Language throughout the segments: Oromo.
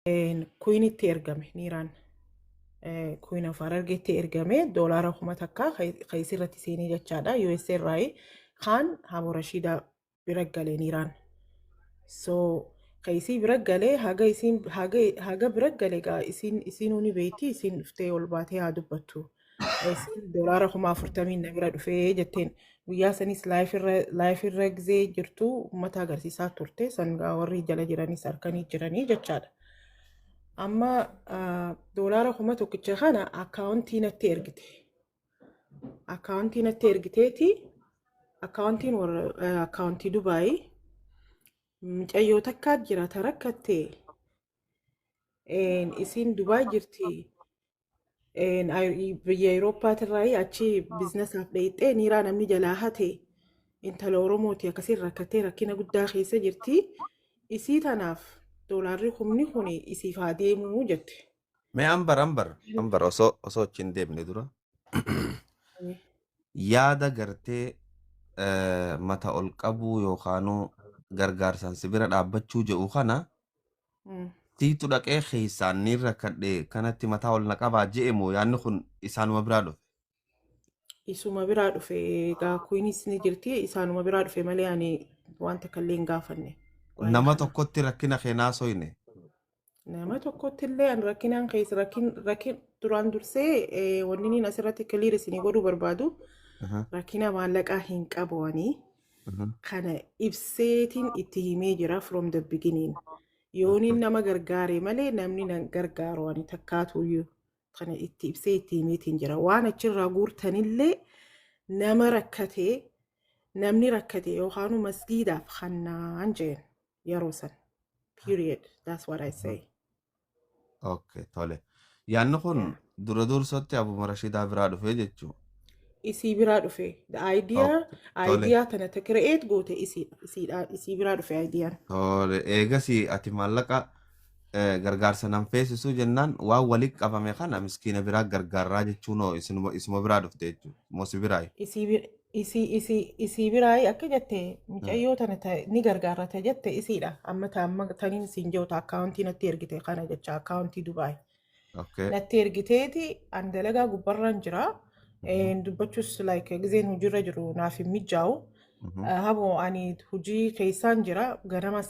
Kuyinitti ergame niiraan kuyina afaan argeetti ergame doolaara 1000 takka kaysirratti seenii jechaadha US irraa kaan Hamoo Rashiidaa bira galee niiraan so kaysii bira galee haga bira galee gaa isiin uni beeyti isiin dhuftee ol baatee haa dubbattu isiin doolaara 40 na bira dhufee jetteen guyyaa sanis laayif irra gizee jirtu uummata agarsiisaa turte sangaa warri jala jiranis harkanii jiranii jechaadha. Amma doolaara 1000 kana akkaawuntii natti ergite. Akkaawuntii natti ergiteeti akkaawuntiin warra akkaawuntii Dubaayii mucayyoo takkaa jira ta rakkattee isiin Dubaay jirti biyya Awurooppaatirraa achi biizinasaaf dheeyxee niiraa namni jalaa hate intala Oromooti akkasiin rakkattee rakkina guddaa keessa jirti isii tanaaf doolaarri 1000 kun isiif haa deemuu jette. Mee ambar osoo achiin deemne dura yaada gartee mata ol qabuu yookaanuu gargaarsaan si bira dhaabbachuu jedhu kana tiitu dhaqee keessaan ni rakkadhe kanatti mataa ol naqabaa je'emoo yaadni kun isaanuma biraa dhufe. Isuma biraa dhufe egaa kuyinis ni jirti isaanuma biraa dhufe malee ani wanta kallee hin gaafanne. Nama tokkotti rakkina keenaa soyne. Nama tokkotti illee an rakkinaan keessa rakkin duraan dursee wanni niin asirratti kiliir isinii godhuu barbaadu rakkina maallaqaa hin qabanii kana ibseetiin itti himee jira from the beginning. Yooniin nama gargaare malee namni na gargaaru ani takkaatuyyuu kana itti ibsee itti himeetiin jira. Waan achirraa guurtanillee nama rakkatee namni rakkate yookaan masgiidaaf kannaan jeen yeroo san. Period. That's what I say. Okay, tole. Yaanni kun dura dursatti Abuma Rashiidaa biraa dhufe jechuudha. Isii biraa dhufe. The idea tana ta create goote isii biraa dhufe ideyaan. Tole. Eegasii ati maallaqa gargaarsa nan feesisuu jennaan waan walitti qabame kana miskiina biraa gargaarraa jechuun isuma biraa dhufte jechuudha. Moosi biraa. Isii biraa akka jette mucayyoo tana ni gargaarrata jette isiidha. Amma taniin siin jiruta akkaawuntii natti ergite kana jecha akkaawuntii Dubaay. Natti ergiteeti an dalagaa gubbarraan jira. Dubbachuus gizeen hojiirra jiru naaf hin mijaa'u. Haboo ani hojii keessaan jira ganama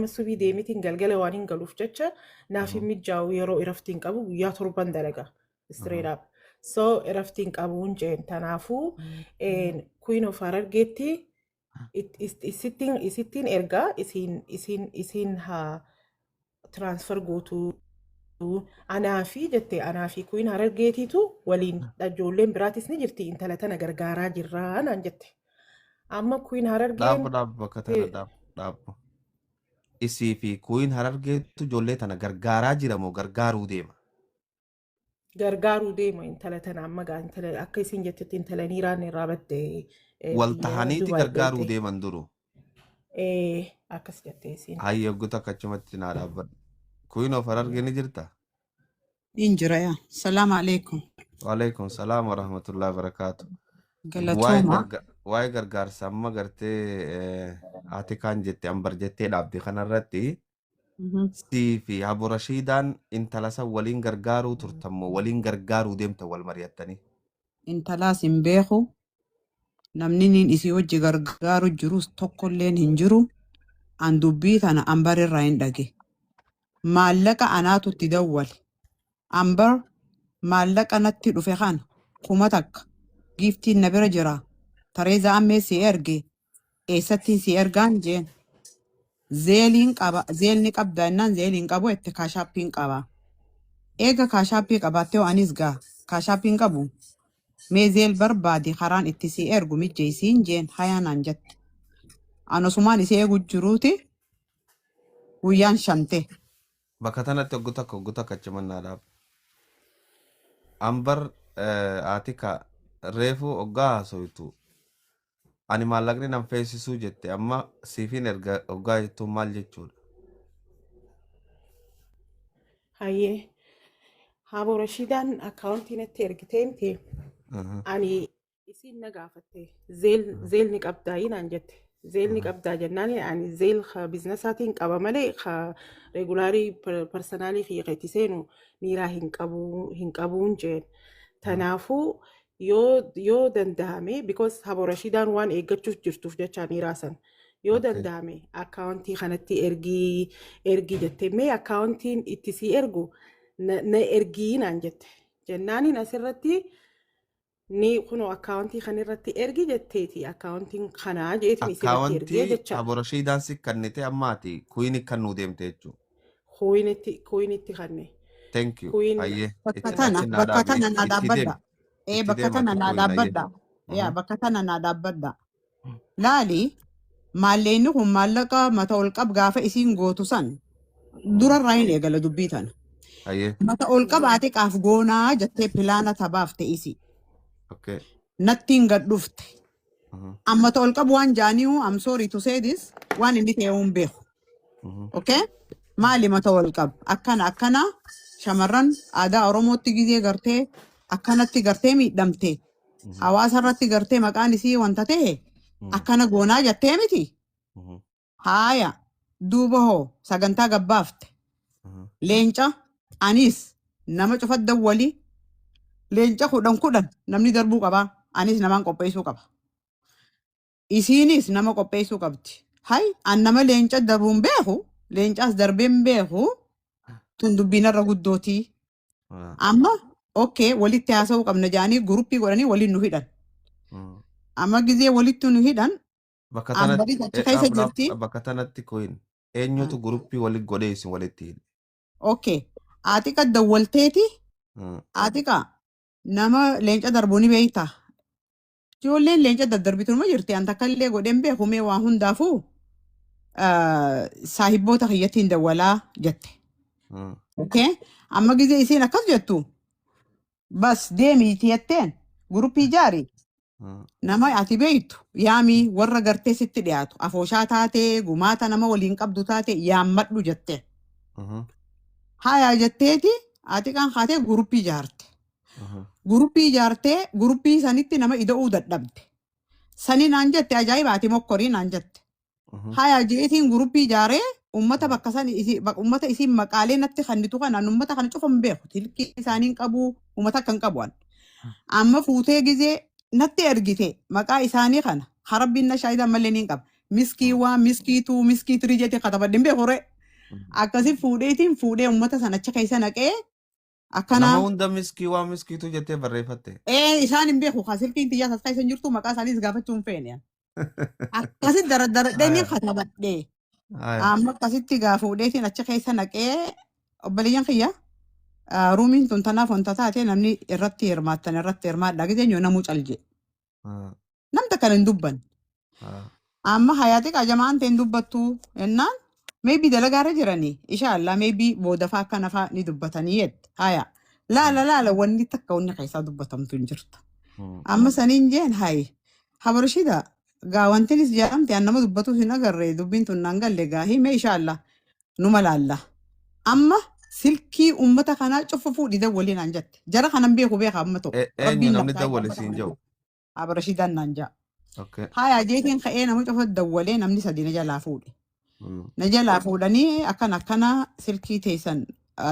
subii deemitiin galgala waan hin galuuf jecha naaf hin mijaa'u yeroo iraftiin qabu guyyaa 7 dalaga straight up. So iraftiin qabuun jeen tanaafuu Queen of Harargeetti isittiin ergaa isiin haa transfer gootuu anaafi jettee anaafi Queen Harargeetiitu waliin ijoolleen biraatis ni jirti intala tana gargaaraa jirraa naan jette. Amma Queen Harargeen dhaabba. Isii fi Queen Harargeetu ijoollee tana gargaaraa jira moo gargaaruu deema? Gargaaruu deema intala tana amma intala akka isin jettetti intala niiraan irraa batte wal tahaniiti gargaaruu deeman duru. Akkas jettee isin. Hayyagguta akkachumatti naa dhaabbadha. Queen of Harargee ni jirta? Injira yaa. Salaamu alaikum. Waalaikum salaam wa rahmatullahi wa barakaatu. Galatooma. Waa'ee gargaarsa amma gartee ati kaan jette ambar jettee dhaabde kanarratti sii fi Abuu Rashiidaan intala san waliin gargaaruu turtammoo waliin gargaaruu deemta wal mari'attanii. Intalaas hin beeku. Namni niin isii wajji gargaaru jirus tokkolleen hin jiru. An dubbii tana ambarirraa hin dhage. Maallaqa anaatu itti dawwale. Ambar maallaqa natti dhufe kana 1000 giiftiin na bira jira. Tareeza ammee si erge eessattiin si ergaan jeen. Zeelni qabda innaan zeeliin qabu itti kaashaappiin qaba. Eega kaashaappii qabaattee anis gaa kaashaappiin qabu. Mee zeel barbaade karaan itti si ergu mijjeesiin jeen hayaanaan jette. Anosumaan isii eegu jiruuti guyyaan 5. Bakka tanatti oggu takka achumannaadhaaf. Ambar aatika reefuu oggaa haasoytu. Ani maallaqni nan feesisuu jette amma siifin erga oggaa jettuun maal jechuudha? Hayyee Abuu Rashiidaan akkaawuntii natti ergiteenti ani isiin na gaafatte zeelni qabdaa naan jette زيل نقبض جناني يعني زيل بزنساتين قبا ملي ريجولاري بيرسونالي في قيتسينو نيرا هنقبون جين تنافو yoo dandahame because habo rashiidaan waan eeggachuuf jirtuuf jecha niiraasan yoo dandahame akkaawuntii kanatti ergii jettee mee akkaawuntiin itti si ergu na ergii naan jette jennaaniin asirratti ni kuno akkaawuntii kanirratti ergi jetteeti akkaawuntiin kanaa jeetiin isirratti ergee akkaawuntii jecha habo rashiidaan si kannite ammaati kuyiin kan nuu deemte jechuudha. kuuyinitti kanne Thank you. kuyin Ayyee Bakka itti tana achi naa bakka dhaabi tana naa itti dhaabbadha. deemi itti Bakka deema tana naa kuyiin ayyee. dhaabbadha. Bakka tana naa dhaabbadha. Laali maalleenni kun maallaqa mata ol qab gaafa isiin gootu san durarraa hin eegala dubbii tana. Ayyee. Mata ol qabaate qaaf goonaa jettee pilaana tabaaf ta'isi. Okay. Nattiin gad dhufte. Amma mata ol qabu waan jaaniihu I'm sorry to say this waan inni ta'e hin beeku. Okay? Maali mata ol qab akkana shamarran aadaa Oromootti gizee gartee akkanatti gartee miidhamte. Hawaasa irratti gartee maqaan isii wanta ta'e akkana goonaa jettee miti. Haaya duuba hoo sagantaa gabbaafte. Leenca anis nama cufadda walii leenca kudhan namni darbuu qaba. Anis namaan qopheessuu qaba. Isiinis nama qopheessuu qabdi. Hay an nama leenca darbuun beeku leencaas darbeen beeku tun dubbinarra guddootii. Amma okay walitti haasa'uu qabna jaanii guruppii godhanii waliin nu hidhan. Amma gizee walitti nu hidhan Bakka ambarii achi keessa jirti. bakka tanatti kuyiin eenyutu guruppii walitti godhee isin walitti hidhe? Okay aatika dawwalteeti aatika nama leenca darbuu ni beektaa. Ijoolleen leenca daddarbitu numa jirti an takka illee godheen beeku mee waa hundaafuu saahibboota kiyyattiin dawwalaa jette. Okay amma gizee isiin akkas jettu bas deemiiti jetteen guruppii jaari nama ati beektu yaamii warra gartee sitti dhiyaatu afooshaa taatee gumaata nama waliin qabdu taate yaammadhu jette. Haaya jetteeti ati kan kaatee guruppii jaarte. Guruppii ijaartee guruppii sanitti nama ida'uu dadhabde. Sani naan jette ajaa'iba ati mokkorii naan jette. Haaya jeetiin guruppii ijaaree ummata bakka san ummata isiin maqaalee natti kannitu kanaan ummata kana cufan beeku tilkii isaaniin qabu ummata kan qabuan. Amma fuutee gizee natti ergite maqaa isaanii kana harabbiin na shaayidan mallee niin qaba. Miskii waan miskii tirii jettee katabadden beekure. Akkasi fuudhee ummata sana achi keessa naqee akkana Nama hunda miskii waan miskiitu jettee barreeffatte. isaan hin beeku silkiin xiyyaa sassaayi san jirtu maqaa isaaniis gaafachuu hin feene. Akkasitti daraddaradhee katabadhee amma akkasitti gaafuudheetiin achi keessa naqee obboleeyyan kiyya ruumiin tun tanaaf wanta taate namni irratti hirmaadha gisee nyoo namuu calje. Namta kan hin dubban. Amma hayaati qajamaan ta'e hin dubbattu jennaan maybe dalagaarra jiranii inshaallah maybe boodafaa akka nafaa ni dubbatanii jette. Haya laala wanni takka wanni keessaa dubbatamtu hin jirtu. Amma saniin jeen hayi habarshida gaa wantinis jedhamte an nama dubbatu hin agarre dubbiin tun naan galle gaa hime inshaallah numa laalla. Amma silkii ummata kanaa cufa fuudhi dawwaliin naan jette. Jara kanan beeku beeka amma ta'u. Eenyu namni dawwale siin jiru? Habarshidaan naan jaa. Haya jeetiin ka'ee nama cufa dawwalee namni sadii na jalaa fuudhe. Na jalaa fuudhanii akkana silkii teessan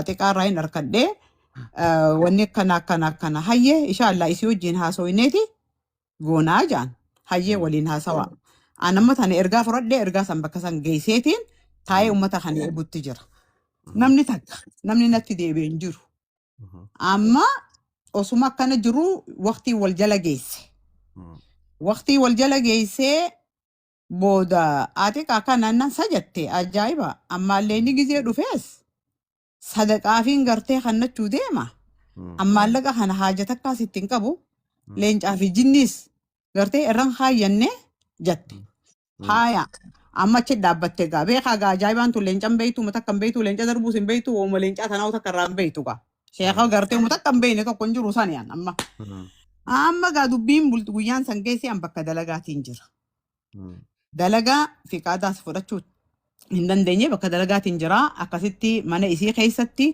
xiqqaarraa hin harkadhee wanni akkana hayyee inshaallah isii wajjin haasawineeti goonaa jaan hayyee waliin haasawa. Anamma tana ergaa fudhadhee ergaa san bakka san geesseetiin taa'ee ummata kana eegutti jira. Namni natti deebi'ee hin jiru. Amma osuma akkana jiru waqtii wal jala geesse. Waqtii wal jala geessee booda ati kanaan sajatte ajaa'iba ammaallee ni gizee dhufees sadaqaafiin gartee kannachuu deema ammaallaqa kana haajata akkaas ittiin qabu leencaa fi jinnis gartee irraan haayyanne jette. Haaya amma achi dhaabbatte gaa beekaa gaa ajaa'ibaan tun leencaan beeytu mata kan beeytu leenca darbuus hin beeytu ooma leencaa tanaa takka irraa hin beeytu gaa sheekaa gartee mata kan beeyne tokko hin jiru saniyaan amma gaa dubbiin bultu guyyaan san geessee an bakka dalagaatiin jira. Dalagaa fi qaadaas fudhachuu hin dandeenye bakka dalagaatiin jira akkasitti mana isii keessatti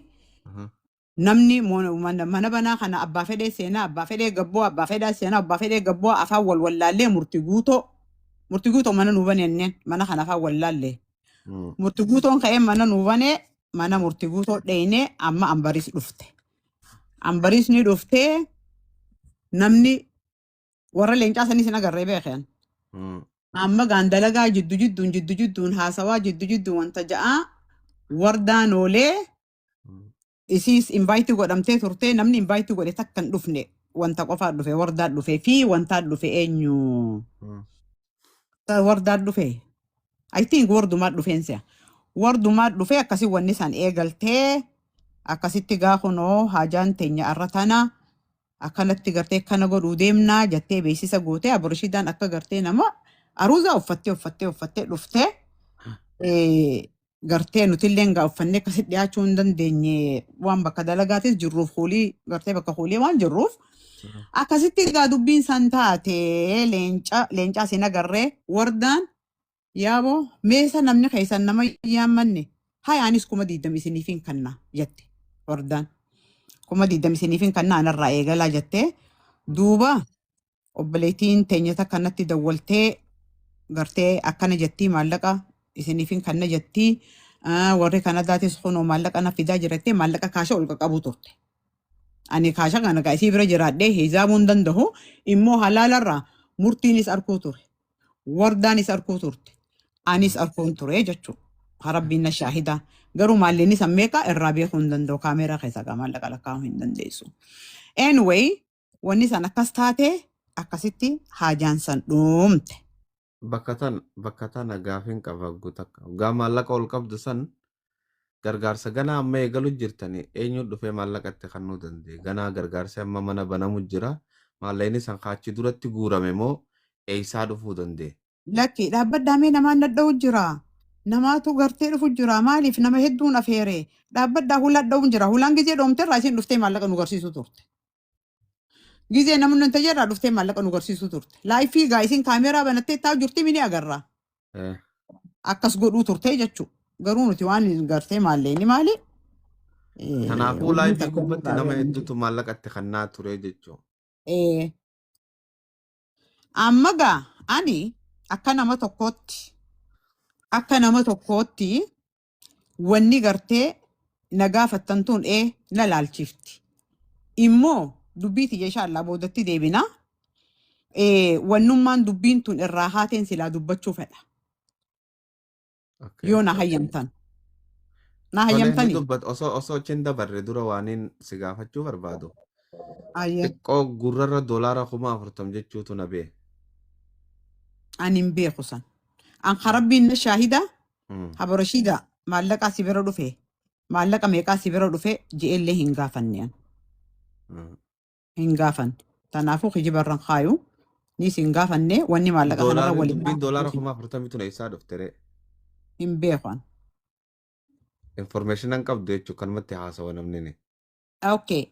namni mana banaa kana abbaa fedhee seenaa abbaa fedhee gabboo abbaa fedhee seenaa abbaa fedhee gabboo afaan wal wallaallee murtii guutoo murtiguuto mana nuubane enneen mana kanafaa wallaallee Mm. murtiguutoon ka'ee mana nuubane mana murtiguutoo dheyne amma ambaris dhufte ambarisni dhuftee namni warra leencaa sanii sin agarree beekan Mm. amma gaandalagaa jiddu jidduun haasawaa jiddu wanta ja'a wardaan oolee Mm. isiis invaayitii godhamtee turtee namni invaayitii godhe takkan dhufne wanta qofaa dhufe wardaan dhufe fi wantaan dhufe eenyu Mm. wardaan dhufe I think wardumaa dhufeensa wardumaa dhufe akkasii wanni san eegaltee akkasitti gaafunoo haajaan teenya arra tana akkanatti gartee kana godhuu deemnaa jettee beeksisa gootee aboroshiidaan akka gartee nama aruuzaa uffattee dhuftee gartee nutillee gaa uffannee akkasitti dhiyaachuu hin dandeenye waan bakka dalagaatis jirruuf hoolii gartee bakka hoolii waan jirruuf akkasitti gaa dubbiin san taate leencaa sin agarree wardaan yaaboo meesa namni keessan nama yaammanne hayaanis 20 isiniifin kanna jette wardaan 20 isiniifin kanna anarraa eegalaa jettee duuba obboleettiin teenyata kanatti dawwaltee gartee akkana jettii maallaqa isiniifin kanna jettii warri kanadaatis kunoo maallaqa na fidaa jirte maallaqa kaasha ol qabu turte ani kaasha kana gaa isii bira jiraadhee hisaabuu hin danda'u immoo halaalarraa murtiinis arkuu ture wardaanis arkuu turte anis arkuun ture jechuudha harabbiin na shaahida garuu maalleeni sammeeqa irraa beekuu hin danda'u kaameeraa keessa gaa maallaqa lakkaa'uu hin dandeessu anyway wanni san akkas taate akkasitti haajaan san dhuumte. Bakka tana gaafin qaba guutakka. Gaa maallaqa ol qabdu san gargaarsa ganaa amma eegalu jirtani eenyu dhufee maallaqatti kannuu danda'e. Ganaa gargaarsa amma mana banamu jira. Maallaqni san kaachi duratti guurame moo eeysaa dhufuu danda'e. Lakki dhaabbaddaamee namaan dadha'u jira. Namaatu gartee dhufu jira. Maaliif nama hedduun afeere. Dhaabbaddaa hulaa dha'u jira. Hulaan gizee dhoomte irraa isin dhuftee maallaqa nu garsiisu turte. Gizee namni nuti jirraa dhuftee maallaqa nu garsiisu turte. Laayifii gaa isin kaameeraa banattee taa'u jirti mini agarra. Akkas godhuu turte jechuudha. Garuu nuti waan gartee maalleeni maali? Kanaafuu laayifii gubbatti nama hedduutu maallaqatti kannaa ture jechuudha. Amma gaa ani akka nama tokkootti wanni gartee na gaafattantuun na laalchifti. Immoo dubbii tiyya inshaallaa boodatti deebina. Wannummaan dubbiin tun irraa haateen silaa dubbachuu fedha. Yoo na hayyamtan. Na hayyamtanii? Osoo chin dabarre dura waaniin si gaafachuu barbaadu. Xiqqoo gurrarra doolaara 40,000 jechuutu na bee. Ani hin beeku san. An harabbiin na shaahida habarashiida maallaqaa si bira dhufe maallaqa meeqaa si bira dhufe je'ellee hin gaafanne. Hin gaafanne. Tanaafuu kijibarran kaayu nis hin gaafanne wanni maallaqa kanarra waliin. Dubbiin doolaara 40,000 tun eessaa dhuftere? Hin beekan. Information qabdu jechuun kanumatti haasawa namni. Okay.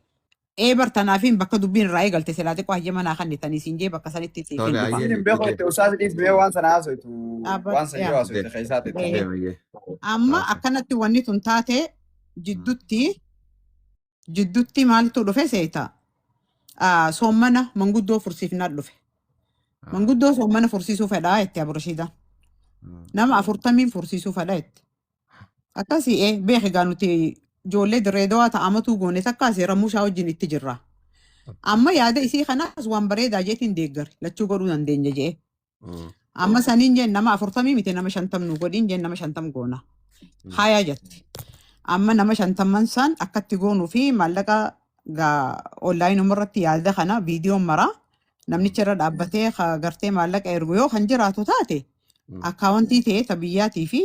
Bartanaafiin bakka dubbiin irraa eegalte silaa xiqqoo hayyama naa kannitanii siin jee bakka sanitti siin dhufa. Hin beeku itti usaasiif mee waan sana haasoitu waan sana yoo haasoitu keessaatti. Amma akkanatti wanni tun taate jidduutti maaltu dhufe seeta. Soommana manguddoo fursiifnaa dhufe. Manguddoo soommana fursiisuu fedhaa jetti aburshida. Nama 40 fursiisuu fedhaa jetti. Akkasii beeki gaa nuti ijoollee Dirreedawaa ta'amatu goone takka seeramuu isaa wajjin itti jirra. Amma yaada isii kanaas waan bareedaa jeetiin deeggare lachuu godhuu dandeenya jee. Amma saniin jeen nama 40 miti nama 50 nu godhin jeen nama 50 goona. Haayaa jetti. Amma nama 50 san akkatti goonuu fi maallaqa gaa onlaayinii irratti yaada kana viidiyoon mara namnicha irra dhaabbatee gartee maallaqa ergu yoo kan jiraatu taate akkaawuntii ta'ee tabiyyaatii fi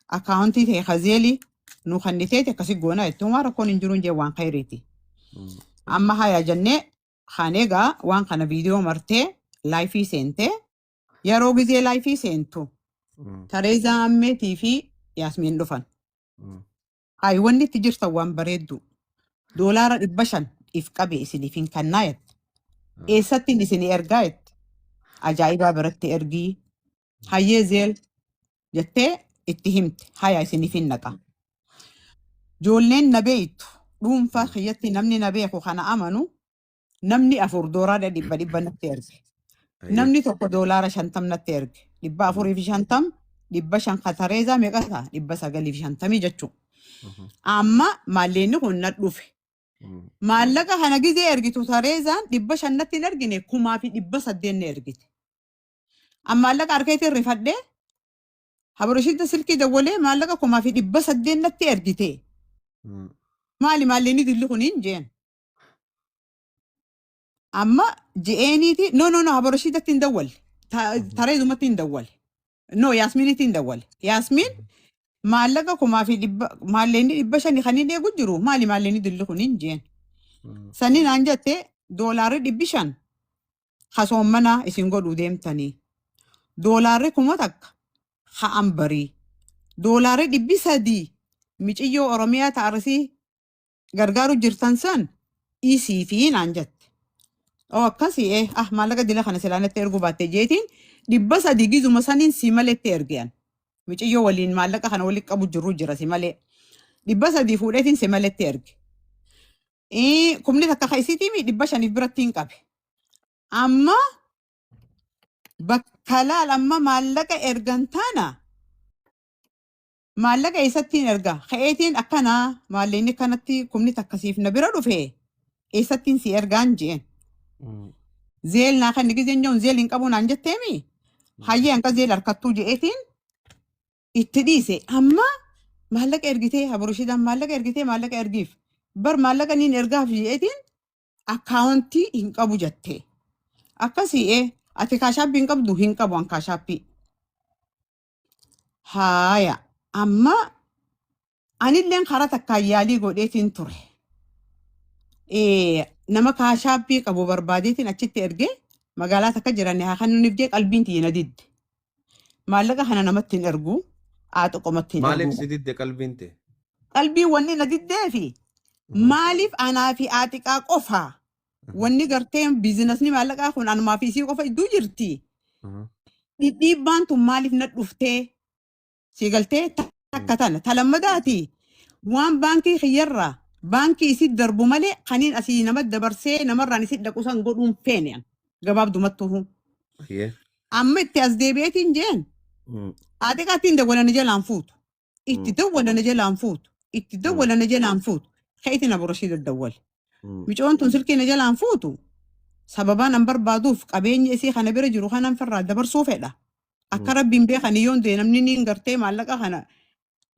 akkaawuntii ta'ee kazeelii nu kanniteeti akkasii goona jechuun waan rakkoon hin jiru jee waan khayriiti. Amma haayaa jennee egaa waan kana viidiyoo martee laayifii seentee yeroo gizee laayifii seentu Tareezaa Ammeetii fi Yaasmiin dhufan. Wanni itti jirtan waan bareeddu doolaara 500 if qabe isiniif hin kannaa jette. Eessatti isinii ergaa jette. Ajaa'ibaa biratti ergii. Hayyee zeel jettee itti himte haayaa isiniif hin naqa. Ijoolleen na beektu dhuunfaa kiyyatti namni na beeku kana amanu namni 4 doolaara 100 natti erge. Namni tokko doolaara 50 natti erge. dhibba afurii fi shantam dhibba shan katareezaa meeqa ta'a dhibba sagalii fi shantamii jechuudha. Amma maalleenni kun na dhufe. Maallaqa kana gizee ergitu tareezaan dhibba shannatti hin ergine kumaa fi dhibba saddeet ergite. Amma maallaqa harkeetiin rifadhee habarashidda silkii dawwalee maallaqa kumaa fi dhibba saddeet ergite. Maali maalleenni dilli kun hin jeen. Amma je'eeniiti no habarashidatti hin dawwalle. Tareezumatti hin dawwalle. No Yaasmiinitti hin dawwalle. Yaasmiin maallaqa kumaa fi maalleenni dhibba shanii kan hin eegu jiru maali maalleenni dilli kun hin jeen. Sanii naan jette doolaarri 500 kasoommana isin godhuu deemtanii. Doolaarri 1000 ha'an barii. Doolaarri 300 miiciyyoo Oromiyaa ta'arsii gargaaru jirtan san isii fi naan jette. Akkasii maallaqa dila kana silaanatti erguu baatte jeetiin 300 gizuma saniin si maletti ergiyan. Miiciyyoo waliin maallaqa kana waliin qabu jiru jira si malee. 300 fuudheetiin si maletti ergi. Kumni takka kaisiitii 500 biratti hin qabe. Amma bakka laal amma maallaqa ergan taana maallaqa eessattiin erga ka'eetiin akkanaa maalleenni kanatti kumni takkasiif na bira dhufe eessattiin si ergaan jeen. Zeel naa kan gizeen joon zeel hin qabu naan jetteemi hayyee hanqa zeel harkattuu je'eetiin itti dhiise amma maallaqa ergitee habarushiidhaan maallaqa ergitee maallaqa ergiif bar maallaqa niin ergaaf je'eetiin akkaawuntii hin qabu jettee akkasii ati kaashaappii hin qabdu hin qabu an kaashaappii. Haaya amma anilleen karaa takkaan yaalii godheetiin ture. Nama kaashaappii qabu barbaadeetiin achitti ergee magaalaa takka jiran haa kan nuuf jee qalbiin tiyya didde. Maallaqa kana namatti hin ergu aaxoqomatti hin ergu. Maaliif si didde qalbiin tee? Qalbiin wanni na diddee fi maaliif anaa fi aaxiqaa qofaa wanni gartee biizinasni maallaqaa kun anumaa fi isii qofa iddoo jirti. Dhidhiibbaan tun maaliif na dhuftee si galtee takka tana talammadaati waan baankii kiyyarraa baankii isit darbu malee kaniin asii nama dabarsee namarraan isit dhaqusan godhuun feene gabaabdumattuu. Amma itti as deebi'eetiin jeen aaxiqaattiin dawwalana jalaan fuutu itti dawwalana jalaan fuutu itti dawwalana jalaan fuutu ka'itiin aburashii daddawwale. Micoon tun silkii na jalaan fuutu sababaan an barbaaduuf qabeenya isii kana bira jiru kanan firraa dabarsuu fedha. Akka rabbiin beekan yoon dee namni niin gartee maallaqa kana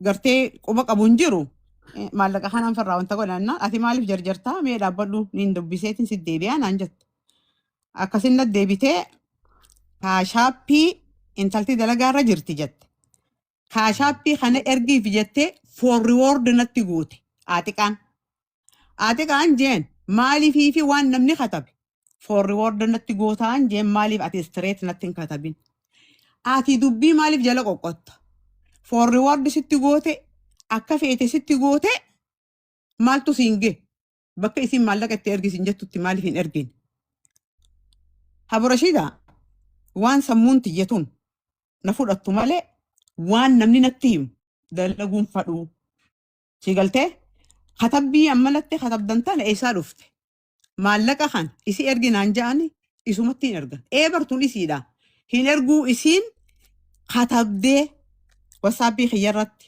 gartee quba qabu hin jiru maallaqa kanan firraa wanta godhanna ati maaliif jarjartaa mee dhaabbadhu niin dubbiseetiin si deebi'aa naan jette. Akkasin na deebitee kaashaappii intalti dalagaarra jirti jette. Kaashaappii kana ergiif jettee for reward natti goote aaxiqaan. Aaxiqaan jeen maaliifii fi waan namni katabe for reward natti gootaan jeen maaliif ati straight natti hin katabin. Ati dubbii maaliif jala qoqqotta. For reward sitti goote akka feete sitti goote maaltu siin gee bakka isin maallaqa itti ergisin jettutti maaliif hin ergin. Habarashiidhaa waan sammuun tiyyatuun na fudhattu malee waan namni natti himu dalaguun fadhuu. Si galtee katabbii ammalatti katabdan tana eessaa dhufte. Maallaqa kan isi erginaan ja'ani isumatti hin ergan. Bartuun isiidha. Hin erguu isiin katabdee wasaappii kiyyarratti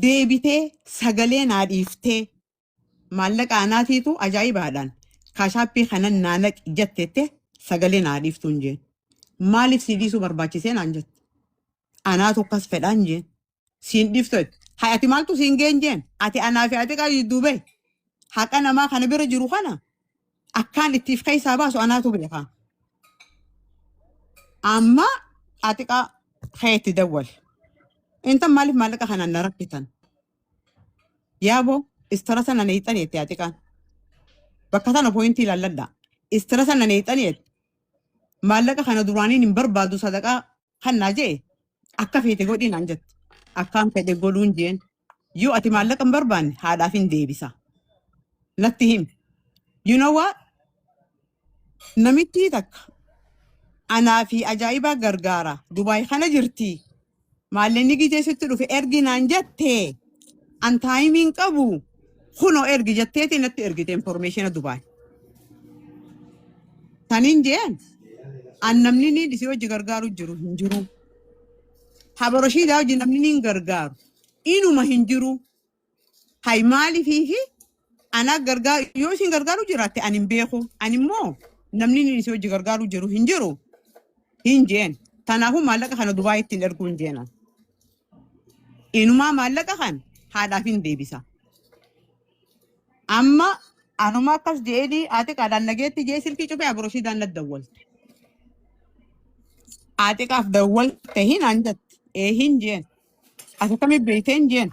deebitee sagalee naa dhiiftee maallaqa anaatiitu ajaa'ibaadhaan kaashaappii kanan naanaq jetteette sagalee naa dhiiftuun jeen. Maaliif si dhiisuu barbaachisee naan jette. Anaatu akkas fedhaan jeen. Siin dhiiftoet. Hayati maaltu siin geen jeen. Ati anaa fi ati qayyudduu bee. Haqa namaa kana bira jiru kana akkaan ittiif keessaa baasu anaatu beekaa. Amma atiqaa keetti dawwale. Intan maaliif maallaqa kanaan na rakkitan? Yaaboo istirasa na neexaneetti atiqaan. Bakka tana pooyintii ilaalladha. Istirasa na neexaneetti. Maallaqa kana duraaniin hin barbaadu sadaqaa kannaa jee akka feete godhiin aan jette. Akkaan fedhe godhuun jeen. Yoo ati maallaqa hin barbaanne haadhaaf hin deebisa. Natti him. You know what? Namitti takka. Anaa fi ajaa'ibaa gargaara. Dubaay kana jirti. Maalleenni giteessitti dhufe erginaan jettee. An taayimiin qabu. Kunoo ergi jetteeti natti ergite informationa Dubaay. Taniin jeen. an namni ni isii wajji gargaaru jiru hin jiru. Haba Rashiidaa wajji namni ni gargaaru inuma hin jiru. Hay maaliifi ana gargaaru yoo isin gargaaru jiraatte ani hin beeku. Ani immoo namni ni isii wajji gargaaru jiru hin jiru. Hin jeen. Kanaafuu maallaqa kana Dubaay ittiin erguu hin jeenan. Inumaa maallaqa kan haadhaaf hin deebisa. Amma anuma akkas jedhee ati qaadaan nageetti jee silkii cufee Haba Rashiidaan na dawwalte. Ati qaaf dawwalte hin anjatti. Hin jeen. Ati kami beekteen jeen.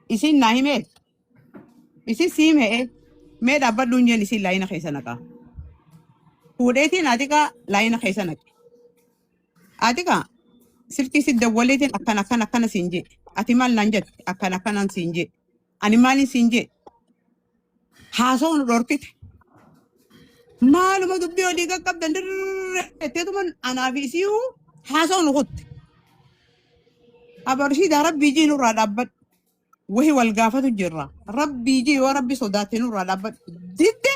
Isin naa himee. Isin siimee. Mee dhaabbadhu hin jeen isin laayina keessa naqaa. Fuudheetiin ati qaa laayina keessa naqe. Ati qaa silkii si dawwaleetiin akkana siin jee. Ati maal naan jette akkanaan siin jee. Ani maaliin siin jee. Haasawuu nu dhorkite. Maaluma dubbii olii qaqqabdan dirreetteetuma anaa fi isii haasawuu nu kutte. Haba Rashiidaa rabbii jii nurraa dhaabbadhu. Wahii wal gaafatu jirra. Rabbii jii yoo rabbi sodaatte nurraa dhaabbadhu. Didde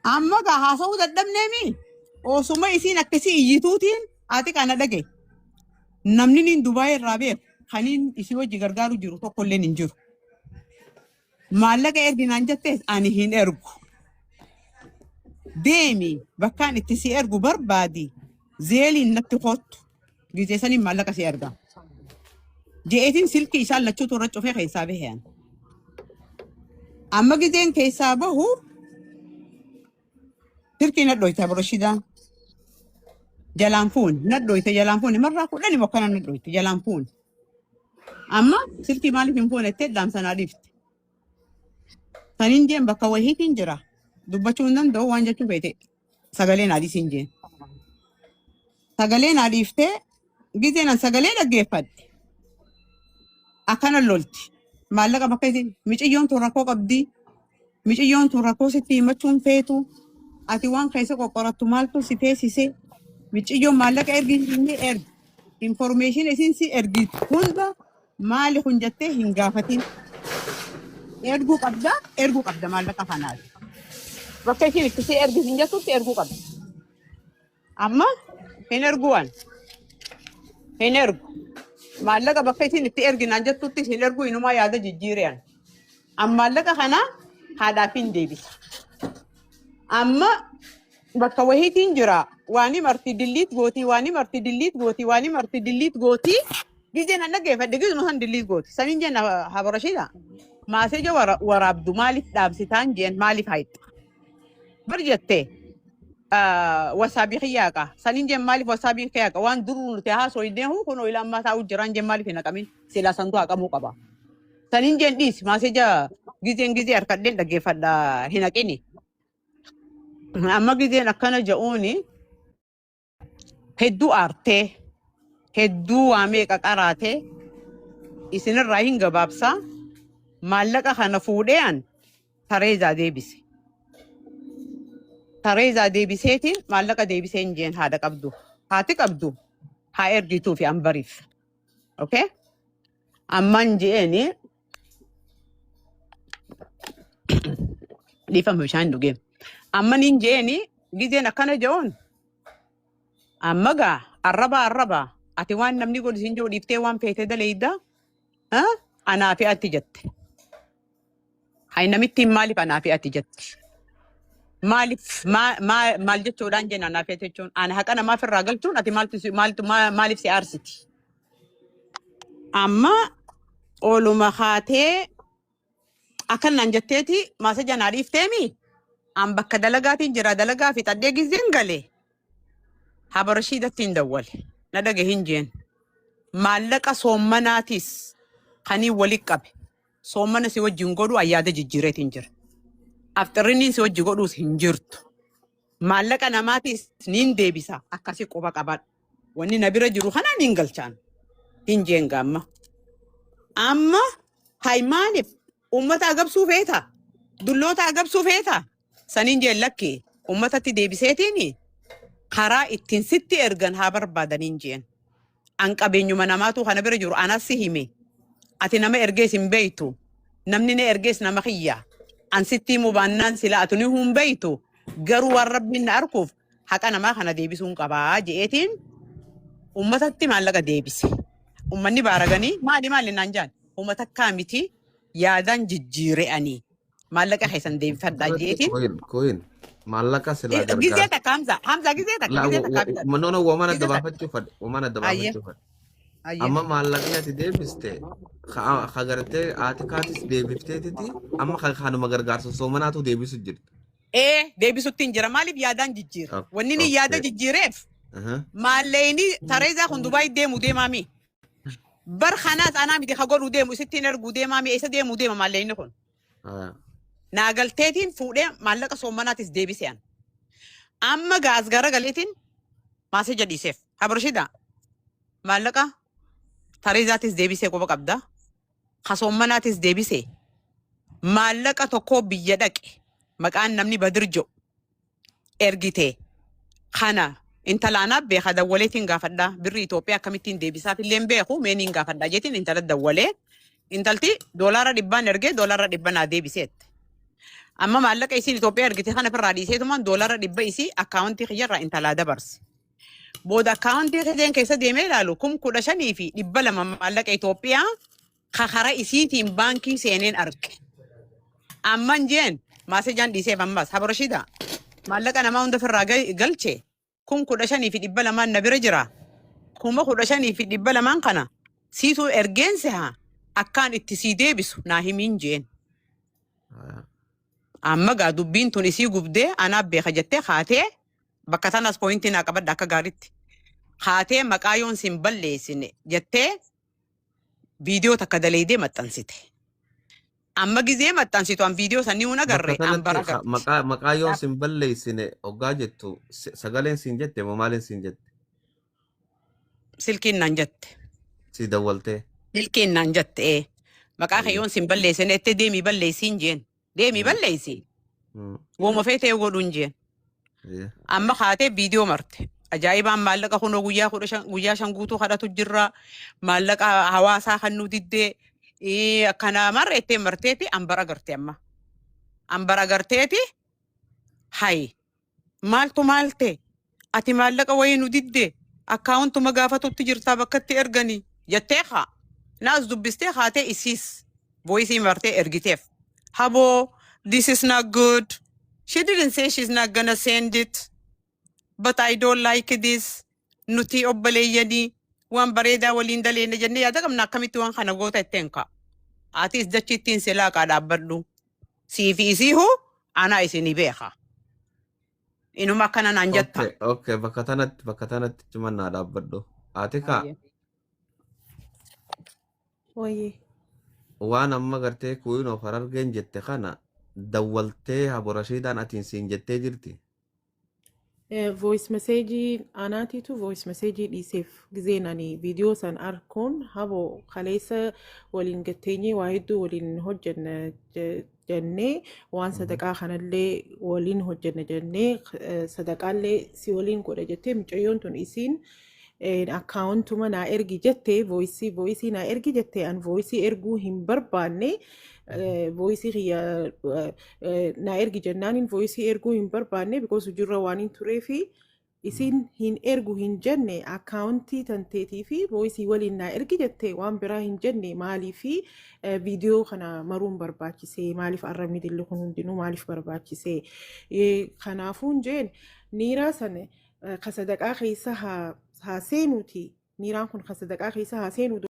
amma gaa haasawuu dadhabneemi. Osuma isiin akkasii iyyituutiin ati kana dhage. Namni niin Dubaay irraa beeku kaniin isii wajji gargaaru jiru tokkollee hin jiru. Maallaqa erginaan jettees ani hin ergu. Deemi bakkaan itti si ergu barbaadi. Zeeliin natti kottu. Gizee saniin maallaqa si erga. Je'eetiin silkii isaan lachuutu irra cufee keessaa bahean. Amma gizeen keessaa bahu silkii nadhoyte Haba Rashiidaan. Jalaan fuun nadhoyte jalaan fuun marraa kudhani mokkana nadhoyte jalaan fuun. Amma silkii maaliif hin fuunettee dhaamsanaa dhiifte. Saniin jeen bakka wahiitiin jira. Dubbachuu hin danda'u waan jechuu feete sagaleen adiis hin jeen. Sagaleen adiiftee gizeenan sagalee dhaggeeffadhe. Akkana lolti. Maallaqa bakka isin miciyyoon tun rakkoo qabdi. Miciyyoon tun rakkoo sitti himachuun feetu. Ati waan keessa qoqqorattu maaltu si teessise. Miciyyoon maallaqa ergi ergi. Information isin si ergi hunda maali kun jettee hin gaafatin. Erguu qabda maallaqa kanaati. Bakka isin itti si ergi hin jettutti erguu qabda. Amma hin erguwan. Hin ergu. Maallaqa bakka isin itti erginaan jettutti hin ergu inumaa yaada jijjiireen. Amma maallaqa kana haadhaaf hin deebisa. Amma bakka wahiitiin jira. Waani marti dilliit gootii. Gizeen an dhaggeeffadhe gizuma san dilliit gooti. Saniin jeen Haba Rashiidaa. Maaseja waraabdu maaliif dhaabsitaan jeen maaliif haayixxa. Bar jettee wasaabii xiyyaaqaa. Saniin jeen maaliif wasaabii xiyyaaqaa waan duruu nuti haasoo iddeemu kunoo ila ammaa taa'u jiraan jeen maaliif hin haqamin silaa santuu haqamuu qaba. Saniin jeen dhiisi maaseja gizee harkadheen dhaggeeffadha hin haqini. Amma gizeen akkana ja'uuni hedduu aartee hedduu waa meeqa qaraatee isinirraa hin gabaabsaa maallaqa kana fuudhean Tareezaa deebise. Tareezaa deebiseetiin maallaqa deebiseen jeen haadha qabdu. Haati qabdu haa ergituu fi ambariif. Okay? Amman jeeni dhiifama bishaan dhugee. Ammaniin jeeni gizeen akkana ja'uun amma gaa arraba ati waan namni godhu siin jiru dhiiftee waan feete daleeyda anaa fi ati jette. Hay namittiin maaliif anaa fi ati jette. Maal jechuudhaan jenna anaa fi ati jechuun ana haqa namaaf irraa galchuun ati maaliif si aarsiti. Amma ooluma haatee akkanaan jetteeti maasa janaa dhiifteemi. An bakka dalagaatiin jira dalagaa fi xaddee gizeen galee. Haba Rashiidatti hin dawwale. Na dhage hin jeen. Maallaqa soommanaatis kanii walitti qabe. Soommana si wajjin godhu ayyaada jijjiireetiin jira. Afxirrinii si wajji godhuus hin jirtu. Maallaqa namaatis niin deebisa akkasii quba qabadhu. Wanni na bira jiru kanaan hin galchaan. Hin jeen gaamma. Amma hay maaliif uummata agabsuu feeta? Dulloota agabsuu feeta? Saniin jeen lakkee uummatatti deebiseetiin karaa ittiin sitti ergan haa barbaadaniin jeen. An qabeenyuma namaatu kana bira jiru anas si hime. Ati nama ergees hin beeytu. Namni na ergees nama kiyya. An sitti himu baannaan sila ati ni hin beeytu. Garuu waan rabbiin na arkuuf haqa namaa kana deebisuun qabaa je'eetiin ummatatti maallaqa deebise. Ummanni baaraganii maali naan jaan ummata akkaa miti yaadan jijjiire'anii maallaqa keessan deebifadhaa je'eetiin. Koyin maallaqa silaa Gizee gargaar. takka Hamza gizee takka bitan. Manoona wamana Gizee takka. dabaafachuu fadhe. Wamana Ayye dabaafachuu fadhe. ayye. Amma maallaqni ati deebiste hagartee haati kaatis deebifteetiti amma kanuma gargaarsa soomanaatu deebisu jirti. Deebisutti hin jira maaliif yaadaan jijjiira. Wanni ni yaada Okay. jijjiireef maalleeyni Tareezaa kun Dubaay deemu deemaami. Bar kanaas anaa miti ka godhu deemu isittiin ergu deemaami eessa deemu deema maalleeyni kun. Naagalteetiin fuudhee maallaqa soomanaatis deebise an. Amma gaas gara galeetiin maasee jadhiiseef. Habarshiidhaa maallaqa Tareezaatis deebisee qofa qabda. Ka soomanaatis deebisee maallaqa tokkoo biyya dhaqe maqaan namni Badirjo ergite kana intalaanaaf beeka dawwaleetiin gaafadhaa birri Itoophiyaa akkamittiin deebisaaf illee beeku meeniin gaafadhaa jeetiin intala dawwalee intalti $100 ergee $100 naa deebiseette. Amma maallaqa isiin Itoophiyaa ergite kana firraa dhiiseetumaan $100 isii akkaawuntii kiyyarraa intalaa dabarse. Booda akkaawuntii kiyyeen keessa deemee ilaalu 15,000 fi 200 maallaqa Itoophiyaa kakara isiitiin baankii seeneen arge. Amman jeen maasee jaan dhiiseef ammas Habarashiidhaa maallaqa namaa hunda firraa galche 15,000 fi 200 na bira jira. 15,000 fi 200 kana siituu ergeense haa akkaan itti sii deebisu naa himiin jeen. Amma gaa dubbiin tun isii gubdee anaaf beeka jettee haatee bakka tanas pooyintii naa qabadda akka gaariitti. Haatee maqaa yoon sin balleessine jettee viidiyoo takka daleedee maxxansite. Amma gizee maxxansitu an viidiyoo sanii hun agarre an bara garte. Maqaa yoon sin balleessine hoggaa jettu sagaleen sin jette moo maaliin sin jette? Silkiin naan jette. Si dawwaltee. Silkiin naan jette maqaa kee yoon sin balleessine itti deemii balleessiin jeen. Deemii balleessi. Wooma feetee godhuun jeen. Amma haatee viidiyoo marte. Ajaa'ibaan maallaqa kunoo guyyaa 5 guutuu kadhatu jirra. Maallaqa hawaasaa kan nu diddee akkana marra itti marteeti ambara garte amma. Ambara garteeti hay maaltu maalte ati maallaqa wayii nu diddee akkaawuntuma gaafatutti jirtaa bakkatti erganii jettee haa naas dubbistee haatee isiis voisii martee ergiteef. Habo, this is not good. She didn't say she's not gonna send it. But I don't like this. Nuti obbaleeyyanii waan bareedaa waliin daleena jennee yaada qabna akkamitti waan kana goota itteen ka'a. Atis dachittiin silaa qaa dhaabbadhu. Sii fi isii hoo anaa isinii beeka. Inuma akkana naan jetta. Okay, bakka tanatti cimannaa dhaabbadhu. Ati kaa Wayye. waan amma gartee kuyin of argeen jette kana dawwaltee Habarashiidhaan atiin siin jettee jirti. Voice message anaatiitu voice message dhiiseef gizeen ani viidiyoo san arkuun habo kaleessa waliin gatteenyee waa hedduu waliin hojjenna jennee waan sadaqaa kanallee waliin hojjenna jennee sadaqaallee si waliin godha jettee mucayyoon tun isiin akkaawuntuma naa ergi jettee voisii naa ergi jettee an voisii erguu hin barbaanne voisii kiyya naa ergi jennaanin voisii erguu hin barbaanne because hujurra waan hin turee fi isin hin ergu hin jenne akkaawuntii tanteetii fi voisii waliin naa ergi jettee waan biraa hin jenne maalii fi viidiyoo kana maruun barbaachisee maaliif arrabni dilli kun hundinuu maaliif barbaachisee kanaafuun jeen niiraa sana ka sadaqaa keessa haa seenuuti niiraan kun ka sadaqaa keessa haa seenu